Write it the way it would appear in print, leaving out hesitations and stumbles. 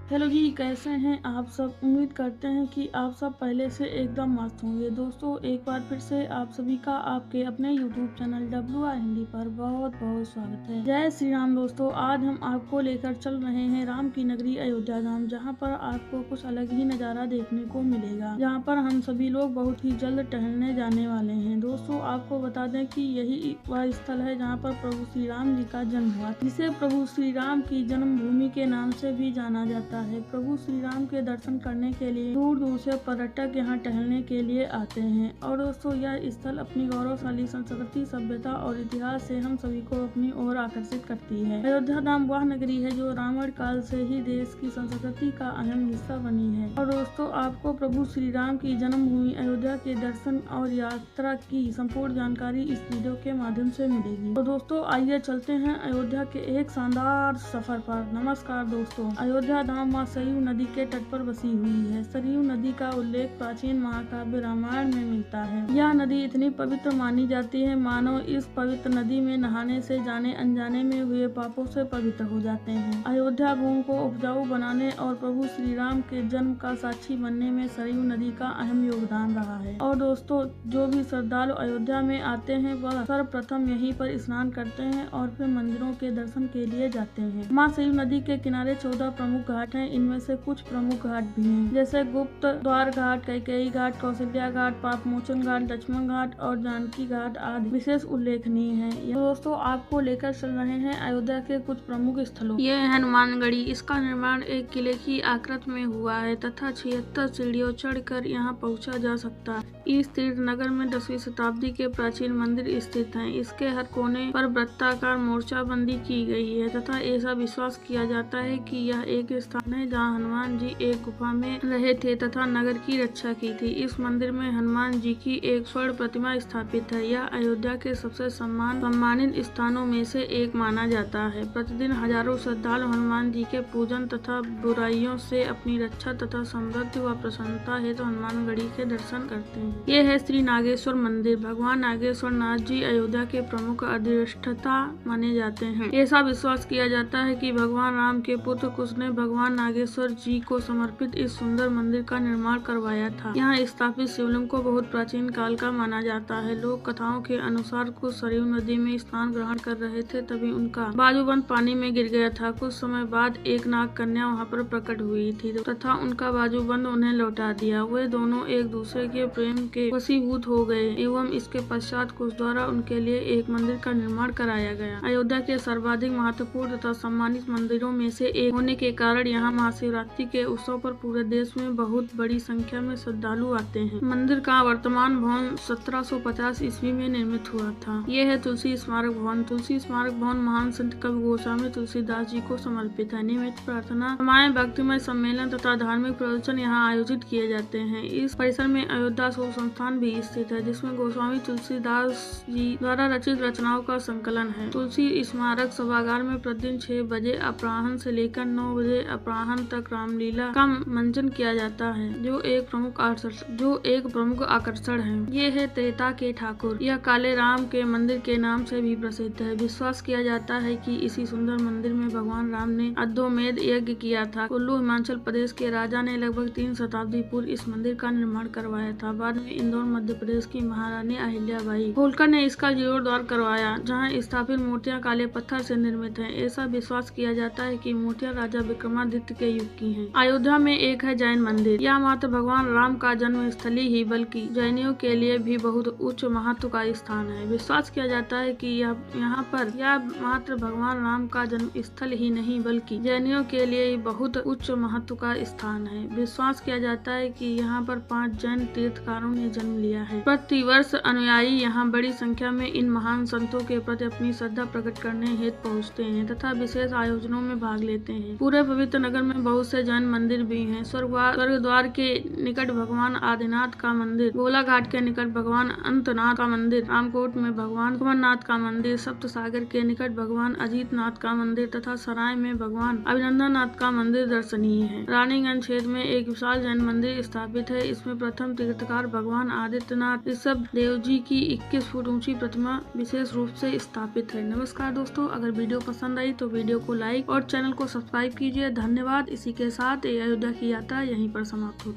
Hello जी, कैसे हैं आप सब। उम्मीद करते हैं कि आप सब पहले से एकदम मस्त होंगे। दोस्तों, एक बार फिर से आप सभी का आपके अपने यूट्यूब चैनल WR हिंदी पर बहुत बहुत स्वागत है। जय श्री राम। दोस्तों, आज हम आपको लेकर चल रहे हैं राम की नगरी अयोध्या धाम, जहां पर आपको कुछ अलग ही नज़ारा देखने को मिलेगा, जहां पर हम सभी लोग बहुत ही जल्द टहलने जाने वाले हैं। दोस्तों, आपको बता दें कि यही वह स्थल है जहाँ पर प्रभु श्री राम जी का जन्म हुआ, जिसे प्रभु श्री राम की जन्मभूमि के नाम से भी जाना जाता है। प्रभु श्री राम के दर्शन करने के लिए दूर दूर से पर्यटक यहाँ टहलने के लिए आते हैं। और दोस्तों, यह स्थल अपनी गौरवशाली संस्कृति, सभ्यता और इतिहास से हम सभी को अपनी ओर आकर्षित करती है। अयोध्या धाम वह नगरी है जो रावण काल से ही देश की संस्कृति का अहम हिस्सा बनी है। और दोस्तों, आपको प्रभु श्री राम की जन्मभूमि अयोध्या के दर्शन और यात्रा की संपूर्ण जानकारी इस वीडियो के माध्यम से मिलेगी। तो दोस्तों, आइए चलते हैं अयोध्या के एक शानदार सफर पर। नमस्कार दोस्तों, अयोध्या धाम मां सरयू नदी के तट पर बसी हुई है। सरयू नदी का उल्लेख प्राचीन महाकाव्य रामायण में मिलता है। यह नदी इतनी पवित्र मानी जाती है मानो इस पवित्र नदी में नहाने से जाने अनजाने में हुए पापों से पवित्र हो जाते हैं। अयोध्या भूमि को उपजाऊ बनाने और प्रभु श्री राम के जन्म का साक्षी बनने में सरयू नदी का अहम योगदान रहा है। और दोस्तों, जो भी श्रद्धालु अयोध्या में आते हैं वह सर्वप्रथम यहीं पर स्नान करते हैं और फिर मंदिरों के दर्शन के लिए जाते हैं। मां सरयू नदी के किनारे 14 प्रमुख घाट हैं। इनमें से कुछ प्रमुख घाट भी हैं, जैसे गुप्त द्वार घाट, कैकेयी घाट, कौशल्या घाट, पापमोचन घाट, लक्ष्मण घाट और जानकी घाट आदि विशेष उल्लेखनीय है। दोस्तों, आपको लेकर चल रहे हैं अयोध्या के कुछ प्रमुख स्थलों। ये है हनुमानगढ़ी। इसका निर्माण एक किले की आकृति में हुआ है तथा 76 सीढ़ियों चढ़कर यहाँ पहुँचा जा सकता है। इस तीर्थ नगर में 10वीं शताब्दी के प्राचीन मंदिर स्थित हैं। इसके हर कोने पर वृत्ताकार मोर्चाबंदी की गई है तथा ऐसा विश्वास किया जाता है कि यह एक स्थान है जहां हनुमान जी एक गुफा में रहे थे तथा नगर की रक्षा की थी। इस मंदिर में हनुमान जी की एक स्वर्ण प्रतिमा स्थापित है। यह अयोध्या के सबसे सम्मानित स्थानों में से एक माना जाता है। प्रतिदिन हजारों श्रद्धालु हनुमान जी के पूजन तथा बुराइयों से अपनी रक्षा तथा समृद्धि व प्रसन्नता हेतु हनुमानगढ़ी के दर्शन करते हैं। ये है श्री नागेश्वर मंदिर। भगवान नागेश्वर नाथ जी अयोध्या के प्रमुख अधिष्ठाता माने जाते हैं। ऐसा विश्वास किया जाता है कि भगवान राम के पुत्र कुश ने भगवान नागेश्वर जी को समर्पित इस सुंदर मंदिर का निर्माण करवाया था। यहाँ स्थापित शिवलिंग को बहुत प्राचीन काल का माना जाता है। लोक कथाओं के अनुसार कुछ सरयू नदी में स्नान ग्रहण कर रहे थे, तभी उनका बाजूबंद पानी में गिर गया था। कुछ समय बाद एक नाग कन्या वहाँ पर प्रकट हुई थी तथा उनका बाजूबंद उन्हें लौटा दिया। वे दोनों एक दूसरे के प्रेम के वशीभूत हो गए एवं इसके पश्चात कुश द्वारा उनके लिए एक मंदिर का निर्माण कराया गया। अयोध्या के सर्वाधिक महत्वपूर्ण तथा सम्मानित मंदिरों में से एक होने के कारण यहाँ महाशिवरात्रि के उत्सव पर पूरे देश में बहुत बड़ी संख्या में श्रद्धालु आते हैं। मंदिर का वर्तमान भवन 1750 ईस्वी में निर्मित हुआ था। यह है तुलसी स्मारक भवन। तुलसी स्मारक भवन महान संत कवि गोस्वामी तुलसीदास जी को समर्पित है। नियमित प्रार्थना सभाएं, भक्तिमय सम्मेलन तथा धार्मिक प्रवचन यहाँ आयोजित किए जाते हैं। इस परिसर में अयोध्या शोध संस्थान भी स्थित है, जिसमें गोस्वामी तुलसीदास जी द्वारा रचित रचनाओं का संकलन है। तुलसी स्मारक सभागार में प्रतिदिन 6 बजे अपराह्न से लेकर 9 बजे अपराह्न तक रामलीला का मंचन किया जाता है, जो एक प्रमुख आकर्षण है। ये है त्रेता के ठाकुर। यह काले राम के मंदिर के नाम से भी प्रसिद्ध है। विश्वास किया जाता है कि इसी सुंदर मंदिर में भगवान राम ने अश्वमेध यज्ञ किया था। कुल्लू हिमाचल प्रदेश के राजा ने लगभग 3 शताब्दी पूर्व इस मंदिर का निर्माण करवाया था। बाद में इंदौर मध्य प्रदेश की महारानी अहिल्याबाई होलकर ने इसका जीर्णोद्धार करवाया, जहाँ स्थापित मूर्तियां काले पत्थर से निर्मित हैं। ऐसा विश्वास किया जाता है कि मूर्तियां राजा विक्रमादित्य के युग की हैं। अयोध्या में एक है जैन मंदिर। यह मात्र भगवान राम का जन्म स्थली ही बल्कि जैनियों के लिए भी बहुत उच्च महत्व का स्थान है। विश्वास किया जाता है कि यहाँ पर यह मात्र भगवान राम का जन्म स्थल ही नहीं बल्कि जैनियों के लिए बहुत उच्च महत्व का स्थान है। विश्वास किया जाता है कि यहाँ पर 5 जैन तीर्थकारों ने जन्म लिया है। प्रतिवर्ष अनुयायी यहाँ बड़ी संख्या में इन महान संतों के प्रति अपनी श्रद्धा प्रकट करने हेतु पहुँचते हैं तथा विशेष आयोजनों में भाग लेते हैं। पूरे पवित्र नगर में बहुत से जैन मंदिर भी हैं। स्वर्ग द्वार के निकट भगवान आदिनाथ का मंदिर, गोला घाट के निकट भगवान अंतनाथ का मंदिर, रामकोट में भगवान कुमारनाथ का मंदिर, सप्त सागर के निकट भगवान अजीतनाथ का मंदिर तथा सराय में भगवान अभिनंदननाथ का मंदिर दर्शनीय है। रानीगंज क्षेत्र में एक विशाल जैन मंदिर स्थापित है। इसमें प्रथम तीर्थकार भगवान आदित्यनाथ ऋषभ देव जी की 21 फुट ऊंची प्रतिमा विशेष रूप से स्थापित है। नमस्कार दोस्तों, अगर वीडियो पसंद आई तो वीडियो को लाइक और चैनल को सब्सक्राइब कीजिए। धन्यवाद। इसी के साथ अयोध्या की यात्रा यहीं पर समाप्त होती है।